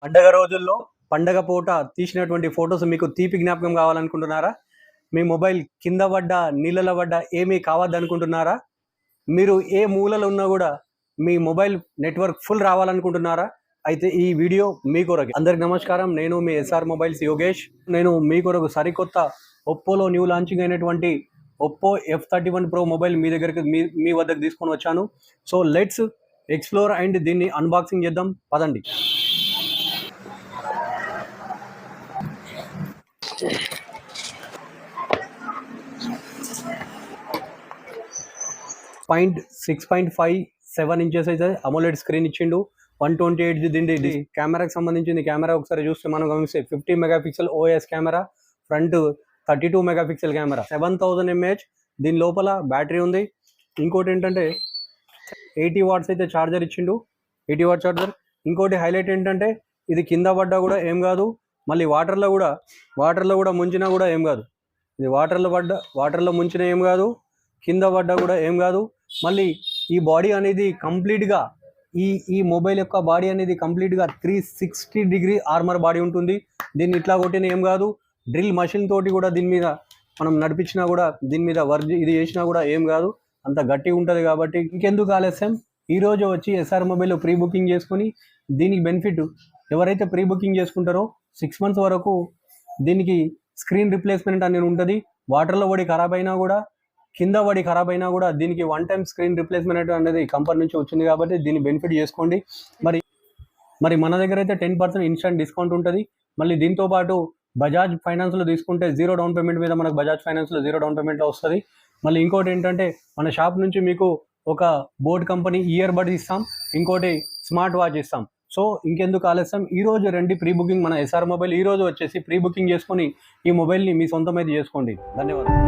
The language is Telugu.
పండగ రోజుల్లో పండగ పూట తీసినటువంటి ఫొటోస్ మీకు తీపి జ్ఞాపకం కావాలనుకుంటున్నారా? మీ మొబైల్ కింద పడ్డ, నీళ్ళలో పడ్డ ఏమీ కావద్దనుకుంటున్నారా? మీరు ఏ మూలలో ఉన్నా కూడా మీ మొబైల్ నెట్వర్క్ ఫుల్ రావాలనుకుంటున్నారా? అయితే ఈ వీడియో మీ కొరకు. అందరికి నమస్కారం, నేను మీ ఎస్ఆర్ మొబైల్స్ యోగేష్. నేను మీ కొరకు సరికొత్త ఒప్పోలో న్యూ లాంచింగ్ అయినటువంటి ఒప్పో F31 Pro మొబైల్ మీ దగ్గరికి మీ వద్దకు తీసుకొని వచ్చాను. సో లెట్స్ ఎక్స్ప్లోర్ అండ్ దీన్ని అన్బాక్సింగ్ చేద్దాం, పదండి. పాయింట్ 6.57 ఇంచెస్ అయితే అమోలెడ్ స్క్రీన్ ఇచ్చిండు. 128 దీండి. ఇది కెమెరాకి సంబంధించింది. కెమెరా ఒకసారి చూస్తే మనం గమనిస్తే 50 megapixel OIS camera, front 32 megapixel camera, 7000 mAh. దీని లోపల బ్యాటరీ ఉంది. ఇంకోటి ఏంటంటే 80 వాట్స్ అయితే ఛార్జర్ ఇచ్చిండు, 80 వాట్ ఛార్జర్. ఇంకోటి హైలైట్ ఏంటంటే ఇది కింద పడ్డా కూడా ఏం కాదు, మళ్ళీ వాటర్లో కూడా ముంచినా కూడా ఏం కాదు. ఇది వాటర్లో ముంచినా ఏం కాదు, కింద పడ్డా కూడా ఏం కాదు. మళ్ళీ ఈ బాడీ అనేది కంప్లీట్గా ఈ మొబైల్ యొక్క బాడీ అనేది కంప్లీట్గా 360 డిగ్రీ ఆర్మర్ బాడీ ఉంటుంది. దీన్ని ఇట్లా కొట్టిన ఏం కాదు, డ్రిల్ మషిన్ తోటి కూడా దీని మీద మనం నడిపించినా కూడా, దీని మీద ఇది చేసినా కూడా ఏం కాదు, అంత గట్టిగా ఉంటుంది. కాబట్టి ఇంకెందుకు ఆలస్యం, ఈరోజు వచ్చి ఎస్ఆర్ మొబైల్ ప్రీ బుకింగ్ చేసుకొని దీనికి బెనిఫిట్ ఎవరైతే ప్రీ బుకింగ్ చేసుకుంటారో 6 months వరకు దీనికి స్క్రీన్ రిప్లేస్మెంట్ అనేది ఉంటుంది. వాటర్లో పడి ఖరాబ్ అయినా కూడా, కింద పడి ఖరాబ్ అయినా కూడా దీనికి 1 time స్క్రీన్ రిప్లేస్మెంట్ అనేది కంపెనీ నుంచి వచ్చింది. కాబట్టి దీన్ని బెనిఫిట్ చేసుకోండి. మరి మన దగ్గర అయితే 10% ఇన్స్టెంట్ డిస్కౌంట్ ఉంటుంది. మళ్ళీ దీంతో పాటు బజాజ్ ఫైనాన్స్లో తీసుకుంటే 0 down payment మీద మనకు బజాజ్ ఫైనాన్స్లో 0 down paymentలో వస్తుంది. మళ్ళీ ఇంకోటి ఏంటంటే మన షాప్ నుంచి మీకు ఒక బోట్ కంపెనీ ఇయర్ బడ్స్ ఇస్తాం, ఇంకోటి స్మార్ట్ వాచ్ ఇస్తాం. సో ఇంకెందుకు ఆలస్యం, ఈరోజు రండి ప్రీ బుకింగ్ మన ఎస్ఆర్ మొబైల్. ఈరోజు వచ్చేసి ప్రీ బుకింగ్ చేసుకొని ఈ మొబైల్ని మీ సొంతం అయితే చేసుకోండి. ధన్యవాదాలు.